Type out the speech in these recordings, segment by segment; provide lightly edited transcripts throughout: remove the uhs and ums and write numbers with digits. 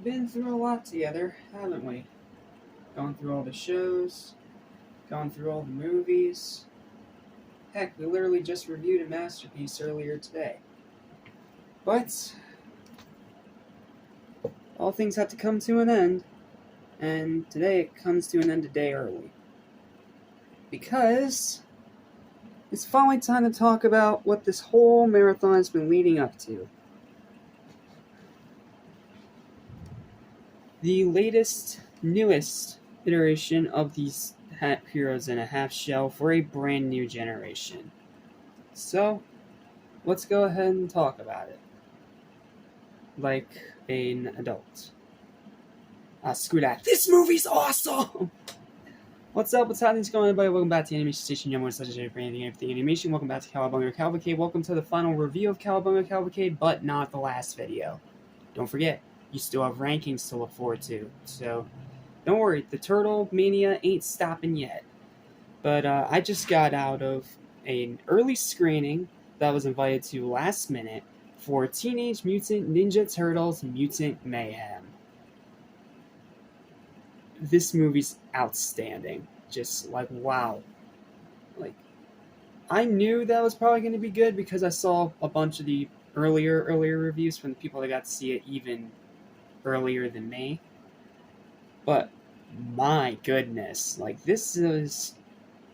been through a lot together, haven't we? Gone through all the shows, gone through all the movies. Heck, we literally just reviewed a masterpiece earlier today. But all things have to come to an end, and today it comes to an end a day early. Because it's finally time to talk about what this whole marathon has been leading up to. The latest, newest iteration of these Heroes in a Half Shell for a brand new generation. So, let's go ahead and talk about it. Like an adult. Screw that. This movie's awesome! What's up? What's happening? What's going on, everybody? Welcome back to Animation Station. Young one such as everything animation. Welcome back to Cowabunga or Calvacade. Welcome to the final review of Cowabunga Calvacade, but not the last video. Don't forget, you still have rankings to look forward to. So, don't worry, the Turtle Mania ain't stopping yet. But I just got out of an early screening that I was invited to last minute for Teenage Mutant Ninja Turtles Mutant Mayhem. This movie's outstanding. Just like, wow. Like, I knew that was probably going to be good because I saw a bunch of the earlier reviews from the people that got to see it even earlier than me. But my goodness, like, this is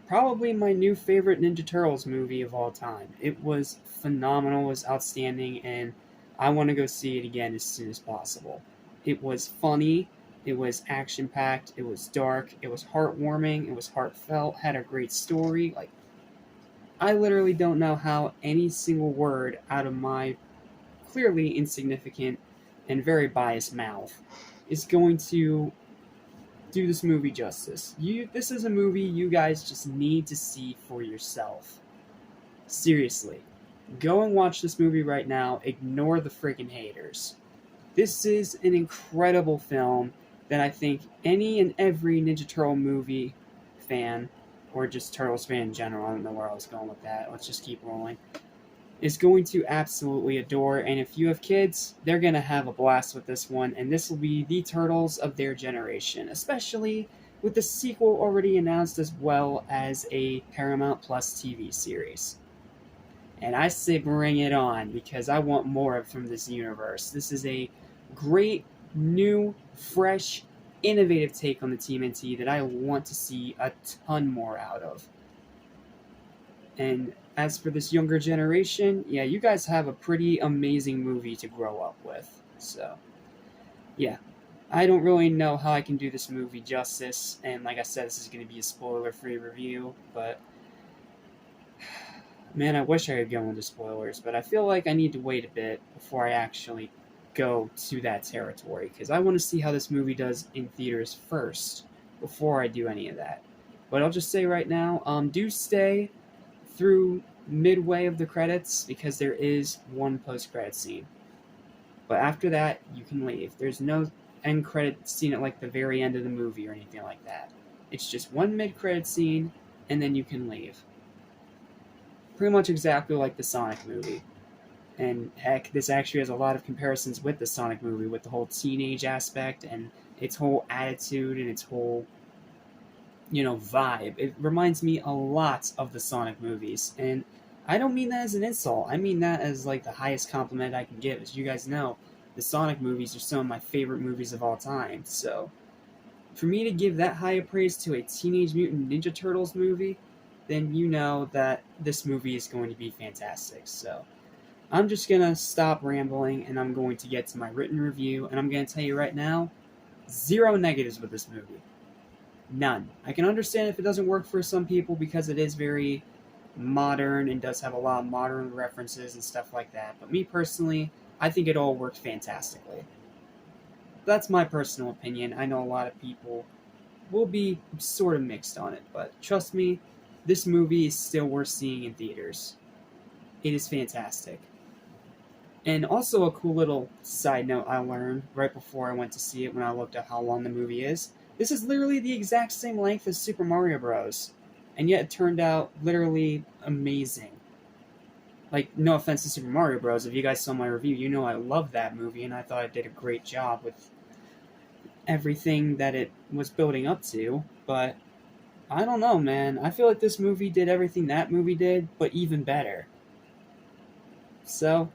probably my new favorite Ninja Turtles movie of all time. It was phenomenal, it was outstanding, and I want to go see it again as soon as possible. It was funny, it was action-packed, it was dark, it was heartwarming, it was heartfelt, had a great story. Like, I literally don't know how any single word out of my clearly insignificant and very biased mouth is going to do this movie justice. This is a movie you guys just need to see for yourself. Seriously. Go and watch this movie right now. Ignore the freaking haters. This is an incredible film that I think any and every Ninja Turtle movie fan, or just Turtles fan in general, I don't know where I was going with that, let's just keep rolling, is going to absolutely adore. And if you have kids, they're going to have a blast with this one, and this will be the Turtles of their generation, especially with the sequel already announced as well as a Paramount Plus TV series. And I say bring it on, because I want more from this universe. This is a great, new, fresh, innovative take on the TMNT that I want to see a ton more out of. And as for this younger generation, yeah, you guys have a pretty amazing movie to grow up with. So, yeah. I don't really know how I can do this movie justice, and like I said, this is going to be a spoiler-free review, but man, I wish I could go into spoilers, but I feel like I need to wait a bit before I actually go to that territory, because I want to see how this movie does in theaters first, before I do any of that. But I'll just say right now, do stay through midway of the credits, because there is one post-credit scene. But after that, you can leave. There's no end credit scene at like the very end of the movie or anything like that. It's just one mid-credit scene, and then you can leave. Pretty much exactly like the Sonic movie. And heck, this actually has a lot of comparisons with the Sonic movie, with the whole teenage aspect and its whole attitude and its whole, vibe. It reminds me a lot of the Sonic movies, and I don't mean that as an insult. I mean that as like the highest compliment I can give. As you guys know, the Sonic movies are some of my favorite movies of all time, so for me to give that high a praise to a Teenage Mutant Ninja Turtles movie, then you know that this movie is going to be fantastic. So I'm just going to stop rambling, and I'm going to get to my written review, and I'm going to tell you right now, 0 negatives with this movie. None. I can understand if it doesn't work for some people because it is very modern and does have a lot of modern references and stuff like that, but me personally, I think it all worked fantastically. That's my personal opinion. I know a lot of people will be sort of mixed on it, but trust me, this movie is still worth seeing in theaters. It is fantastic. And also a cool little side note I learned right before I went to see it when I looked at how long the movie is. This is literally the exact same length as Super Mario Bros. And yet it turned out literally amazing. Like, no offense to Super Mario Bros. If you guys saw my review, you know I love that movie, and I thought I did a great job with everything that it was building up to, but I don't know, man. I feel like this movie did everything that movie did, but even better. So,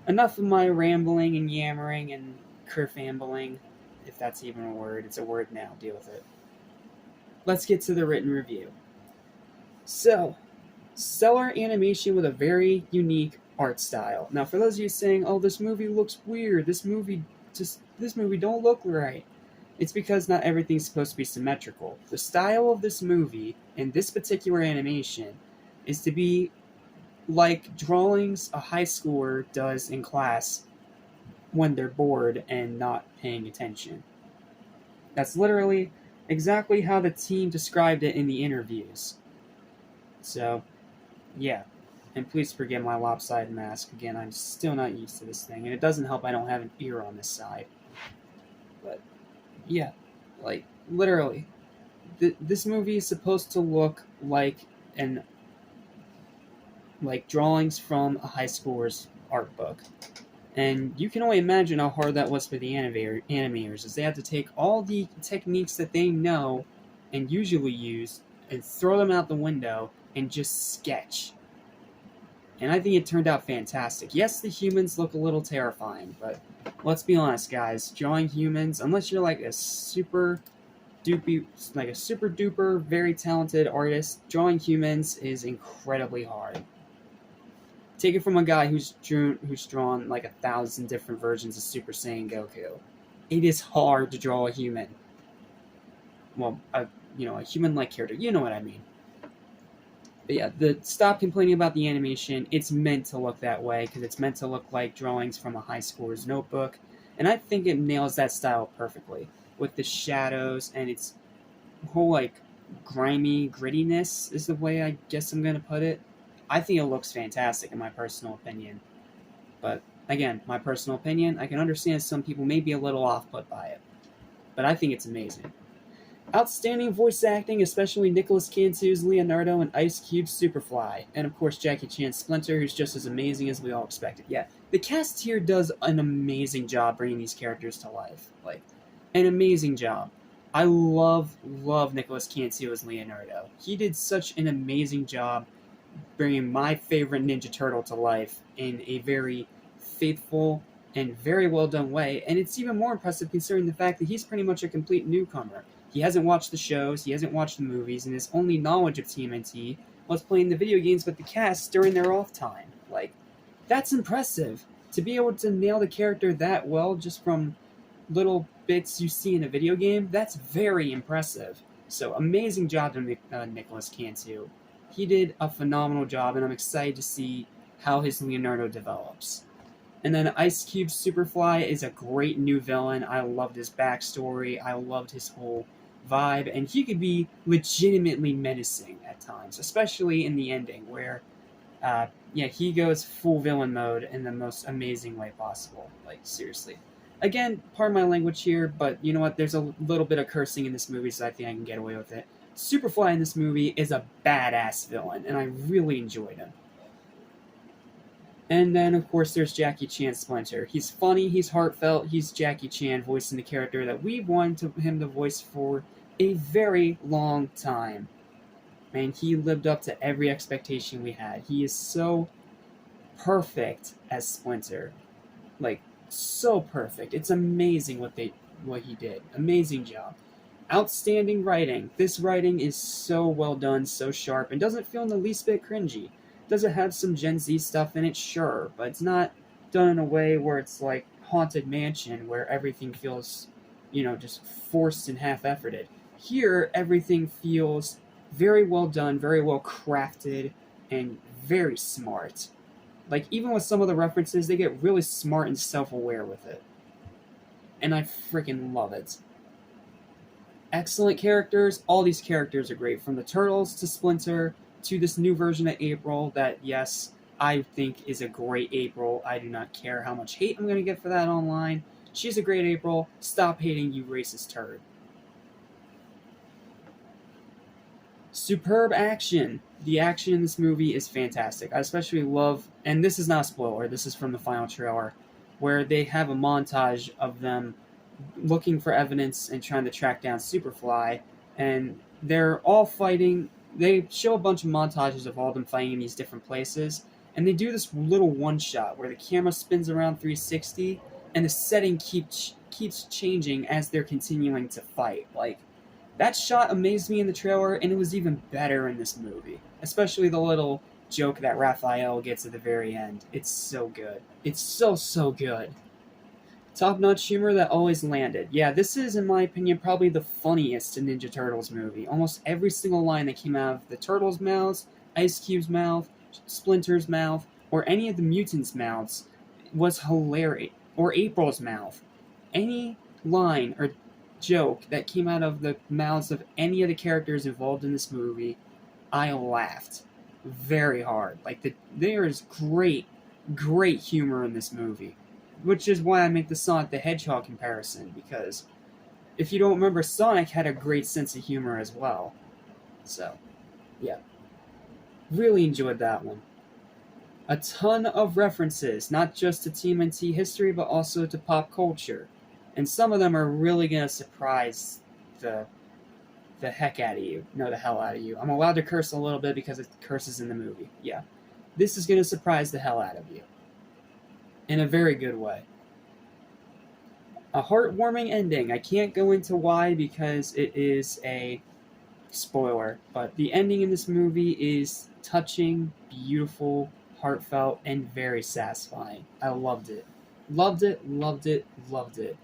enough of my rambling and yammering and kerfambling, if that's even a word. It's a word now, deal with it. Let's get to the written review. So, stellar animation with a very unique art style. Now, for those of you saying, "Oh, this movie looks weird. This movie don't look right," it's because not everything's supposed to be symmetrical. The style of this movie and this particular animation is to be like drawings a high schooler does in class when they're bored and not paying attention. That's literally exactly how the team described it in the interviews. So, yeah. And please forgive my lopsided mask. Again, I'm still not used to this thing. And it doesn't help I don't have an ear on this side. But, yeah. Like, literally. This movie is supposed to look like drawings from a high schooler's art book. And you can only imagine how hard that was for the animators, as they had to take all the techniques that they know and usually use and throw them out the window and just sketch. And I think it turned out fantastic. Yes, the humans look a little terrifying, but let's be honest, guys. Drawing humans, unless you're like a super duper, very talented artist, drawing humans is incredibly hard. Take it from a guy who's drawn like 1,000 different versions of Super Saiyan Goku. It is hard to draw a human. Well, a human-like character. You know what I mean. But yeah, stop complaining about the animation. It's meant to look that way, because it's meant to look like drawings from a high schooler's notebook. And I think it nails that style perfectly. With the shadows and its whole, like, grimy grittiness is the way I guess I'm going to put it. I think it looks fantastic, in my personal opinion. But, again, my personal opinion, I can understand some people may be a little off-put by it. But I think it's amazing. Outstanding voice acting, especially Nicolas Cantu's Leonardo and Ice Cube's Superfly. And, of course, Jackie Chan's Splinter, who's just as amazing as we all expected. Yeah, the cast here does an amazing job bringing these characters to life. Like, an amazing job. I love Nicolas Cantu as Leonardo. He did such an amazing job bringing my favorite Ninja Turtle to life in a very faithful and very well done way, and it's even more impressive considering the fact that he's pretty much a complete newcomer. He hasn't watched the shows, he hasn't watched the movies, and his only knowledge of TMNT was playing the video games with the cast during their off time. Like, that's impressive. To be able to nail the character that well just from little bits you see in a video game, that's very impressive. So, amazing job to Nicolas Cantu. He did a phenomenal job, and I'm excited to see how his Leonardo develops. And then Ice Cube's Superfly is a great new villain. I loved his backstory. I loved his whole vibe, and he could be legitimately menacing at times, especially in the ending, where, he goes full villain mode in the most amazing way possible. Like, seriously. Again, pardon my language here, but you know what? There's a little bit of cursing in this movie, so I think I can get away with it. Superfly in this movie is a badass villain, and I really enjoyed him. And then, of course, there's Jackie Chan's Splinter. He's funny, he's heartfelt, he's Jackie Chan voicing the character that we've wanted him to voice for a very long time. Man, he lived up to every expectation we had. He is so perfect as Splinter. Like, so perfect. It's amazing what he did. Amazing job. Outstanding writing. This writing is so well done, so sharp, and doesn't feel in the least bit cringy. Does it have some Gen Z stuff in it? Sure, but it's not done in a way where it's like Haunted Mansion, where everything feels, just forced and half-efforted. Here, everything feels very well done, very well crafted, and very smart. Like, even with some of the references, they get really smart and self-aware with it. And I freaking love it. Excellent characters. All these characters are great, from the Turtles to Splinter to this new version of April that, yes, I think is a great April. I do not care how much hate I'm going to get for that online. She's a great April. Stop hating, you racist turd. Superb action. The action in this movie is fantastic. I especially love, and this is not a spoiler, this is from the final trailer, where they have a montage of them looking for evidence and trying to track down Superfly, and they're all fighting. They show a bunch of montages of all of them fighting in these different places, and they do this little one shot where the camera spins around 360 and the setting keeps changing as they're continuing to fight. Like, that shot amazed me in the trailer, and it was even better in this movie, especially the little joke that Raphael gets at the very end. It's so good. It's so good. Top-notch humor that always landed. Yeah, this is, in my opinion, probably the funniest Ninja Turtles movie. Almost every single line that came out of the Turtles' mouths, Ice Cube's mouth, Splinter's mouth, or any of the mutants' mouths was hilarious. Or April's mouth. Any line or joke that came out of the mouths of any of the characters involved in this movie, I laughed very hard. Like, there is great humor in this movie. Which is why I make the Sonic the Hedgehog comparison, because if you don't remember, Sonic had a great sense of humor as well. So, yeah. Really enjoyed that one. A ton of references, not just to TMNT history, but also to pop culture. And some of them are really going to surprise the heck out of you. No, the hell out of you. I'm allowed to curse a little bit because it curses in the movie. Yeah. This is going to surprise the hell out of you. In a very good way. A heartwarming ending. I can't go into why because it is a spoiler, but the ending in this movie is touching, beautiful, heartfelt, and very satisfying. I loved it. Loved it, loved it, loved it.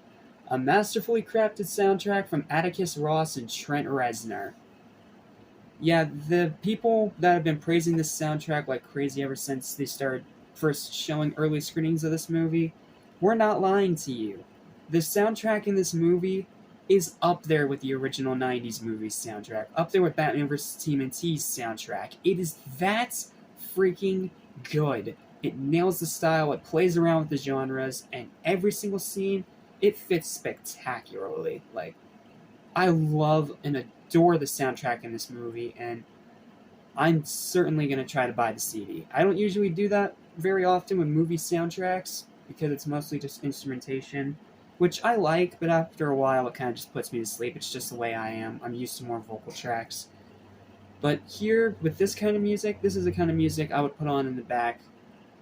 A masterfully crafted soundtrack from Atticus Ross and Trent Reznor. Yeah, the people that have been praising this soundtrack like crazy ever since they started first showing early screenings of this movie, we're not lying to you. The soundtrack in this movie is up there with the original 90s movie's soundtrack, up there with Batman vs. TMNT's soundtrack. It is that freaking good. It nails the style, it plays around with the genres, and every single scene, it fits spectacularly. Like, I love and adore the soundtrack in this movie, and I'm certainly going to try to buy the CD. I don't usually do that very often with movie soundtracks, because it's mostly just instrumentation, which I like, but after a while it kind of just puts me to sleep. It's just the way I am. I'm used to more vocal tracks. But here, with this kind of music, this is the kind of music I would put on in the back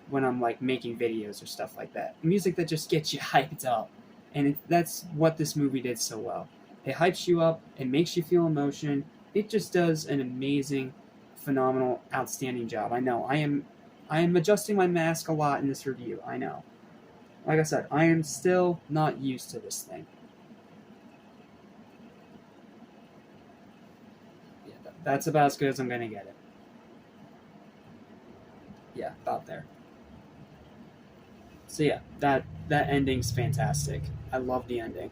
when I'm like making videos or stuff like that. Music that just gets you hyped up. And that's what this movie did so well. It hypes you up, it makes you feel emotion, it just does an amazing, phenomenal, outstanding job. I know, I am adjusting my mask a lot in this review, I know. Like I said, I am still not used to this thing. Yeah, that's about as good as I'm gonna get it. Yeah, about there. So yeah, that ending's fantastic. I love the ending.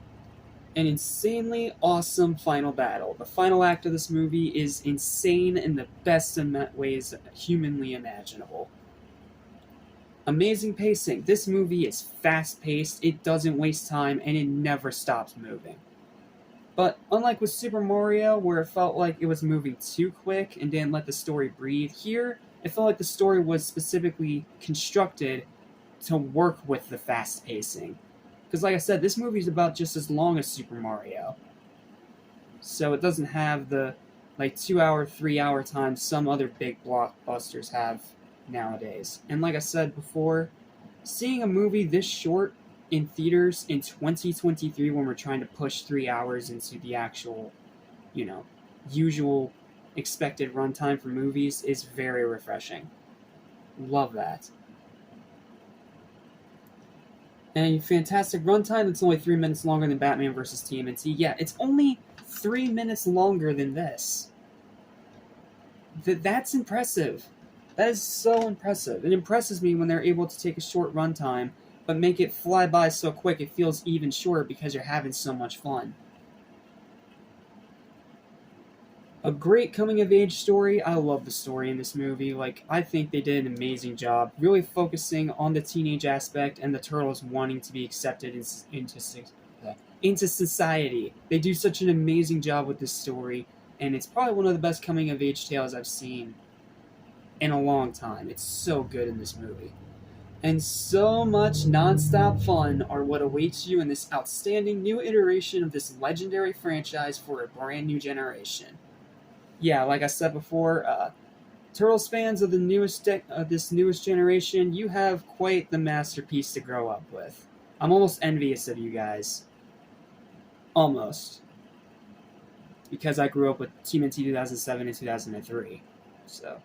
An insanely awesome final battle. The final act of this movie is insane in the best ways humanly imaginable. Amazing pacing. This movie is fast-paced, it doesn't waste time, and it never stops moving. But unlike with Super Mario, where it felt like it was moving too quick and didn't let the story breathe, here it felt like the story was specifically constructed to work with the fast pacing. Because like I said, this movie is about just as long as Super Mario. So it doesn't have the 2-hour, 3-hour time some other big blockbusters have nowadays. And like I said before, seeing a movie this short in theaters in 2023 when we're trying to push 3 hours into the actual, usual expected runtime for movies is very refreshing. Love that. And a fantastic runtime. It's only 3 minutes longer than Batman vs. TMNT. Yeah, it's only 3 minutes longer than this. That's impressive. That is so impressive. It impresses me when they're able to take a short runtime, but make it fly by so quick it feels even shorter because you're having so much fun. A great coming-of-age story. I love the story in this movie. I think they did an amazing job, really focusing on the teenage aspect and the Turtles wanting to be accepted into society. They do such an amazing job with this story, and it's probably one of the best coming-of-age tales I've seen in a long time. It's so good in this movie. and so much non-stop fun are what awaits you in this outstanding new iteration of this legendary franchise for a brand new generation. Yeah, like I said before, Turtles fans of this newest generation, you have quite the masterpiece to grow up with. I'm almost envious of you guys. Almost. Because I grew up with TMNT 2007 and 2003. So,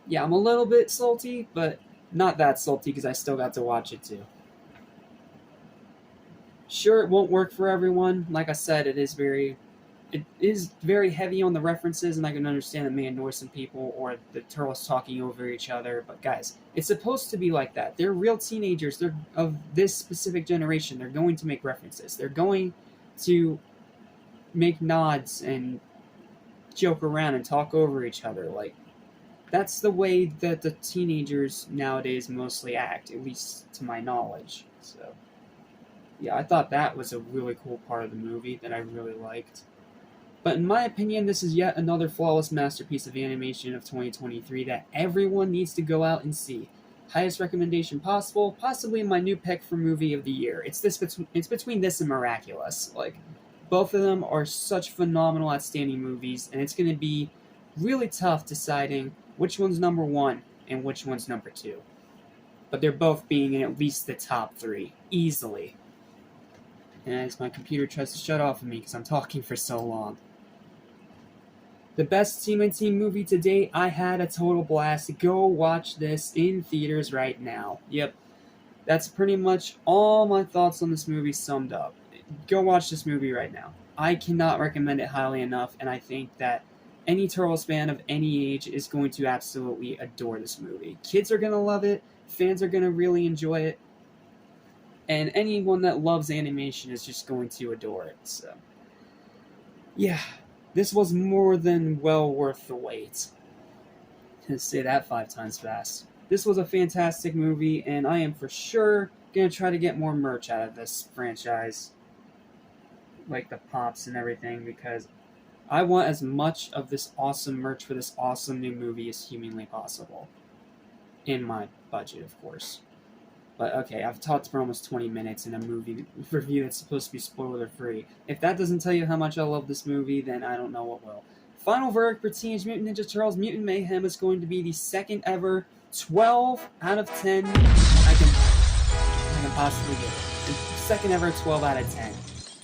yeah, I'm a little bit salty, but not that salty because I still got to watch it too. Sure, it won't work for everyone. Like I said, it is very heavy on the references, and I can understand it may annoy some people or the turtles talking over each other. But guys, it's supposed to be like that. They're real teenagers. They're of this specific generation. They're going to make references. They're going to make nods and joke around and talk over each other. Like, that's the way that the teenagers nowadays mostly act, at least to my knowledge. So, yeah, I thought that was a really cool part of the movie that I really liked. But in my opinion, this is yet another flawless masterpiece of animation of 2023 that everyone needs to go out and see. Highest recommendation possible, possibly my new pick for movie of the year. It's between this and Miraculous. Like, both of them are such phenomenal, outstanding movies, and it's going to be really tough deciding which one's number one and which one's number two. But they're both being in at least the top three, easily. And as my computer tries to shut off of me because I'm talking for so long. The best TMNT movie to date, I had a total blast. Go watch this in theaters right now. Yep, that's pretty much all my thoughts on this movie summed up. Go watch this movie right now. I cannot recommend it highly enough, and I think that any Turtles fan of any age is going to absolutely adore this movie. Kids are going to love it, fans are going to really enjoy it, and anyone that loves animation is just going to adore it. So, yeah, this was more than well worth the wait. Let's say that 5 times fast. This was a fantastic movie, and I am for sure going to try to get more merch out of this franchise. Like the pops and everything, because I want as much of this awesome merch for this awesome new movie as humanly possible. In my budget, of course. But okay, I've talked for almost 20 minutes in a movie review that's supposed to be spoiler-free. If that doesn't tell you how much I love this movie, then I don't know what will. Final verdict for Teenage Mutant Ninja Turtles Mutant Mayhem is going to be the second ever 12 out of 10 I can possibly give it. The second ever 12 out of 10.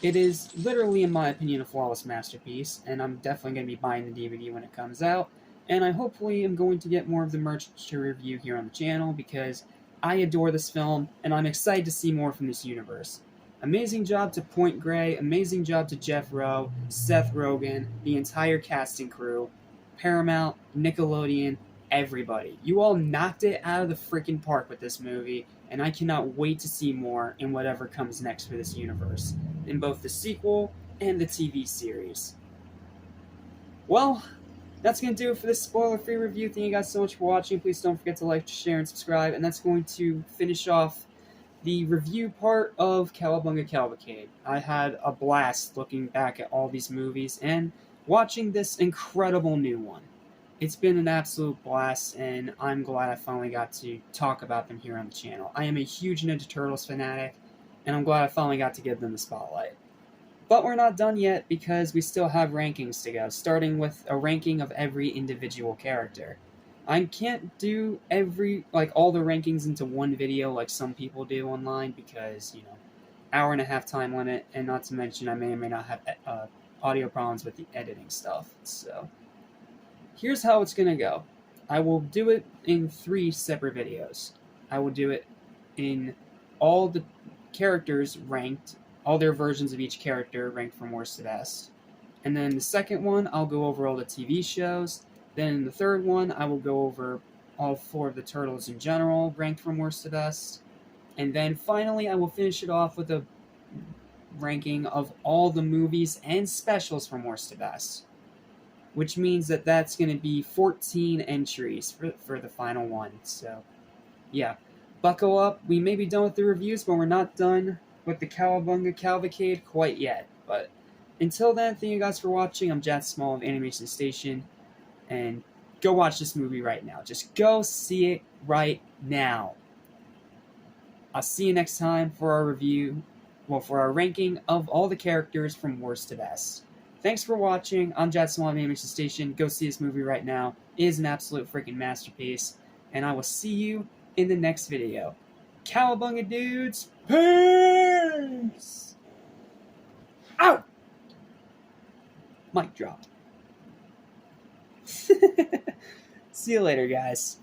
It is literally, in my opinion, a flawless masterpiece, and I'm definitely going to be buying the DVD when it comes out. And I hopefully am going to get more of the merch to review here on the channel, because I adore this film, and I'm excited to see more from this universe. Amazing job to Point Grey, amazing job to Jeff Rowe, Seth Rogen, the entire cast and crew, Paramount, Nickelodeon, everybody. You all knocked it out of the freaking park with this movie, and I cannot wait to see more in whatever comes next for this universe, in both the sequel and the TV series. Well, that's going to do it for this spoiler-free review. Thank you guys so much for watching. Please don't forget to like, share, and subscribe. And that's going to finish off the review part of Cowabunga Calvacade. I had a blast looking back at all these movies and watching this incredible new one. It's been an absolute blast, and I'm glad I finally got to talk about them here on the channel. I am a huge Ninja Turtles fanatic, and I'm glad I finally got to give them the spotlight. But we're not done yet, because we still have rankings to go, starting with a ranking of every individual character. I can't do all the rankings into one video like some people do online, because, hour-and-a-half time limit, and not to mention I may or may not have audio problems with the editing stuff. So, here's how it's going to go. I will do it in 3 separate videos. I will do it in all the characters ranked, all their versions of each character ranked from worst to best. And then the second one, I'll go over all the TV shows. Then in the third one, I will go over all 4 of the Turtles in general, ranked from worst to best. And then finally, I will finish it off with a ranking of all the movies and specials from worst to best. Which means that that's going to be 14 entries for the final one. So, yeah. Buckle up. We may be done with the reviews, but we're not done with the Cowabunga Calvacade quite yet. But until then, thank you guys for watching. I'm Jack Small of Animation Station. And go watch this movie right now. Just go see it right now. I'll see you next time for our review, for our ranking of all the characters from worst to best. Thanks for watching. I'm Jad Swan of Animation Station. Go see this movie right now. It is an absolute freaking masterpiece. And I will see you in the next video. Cowabunga, dudes! Peace! Ow! Mic drop. See you later, guys.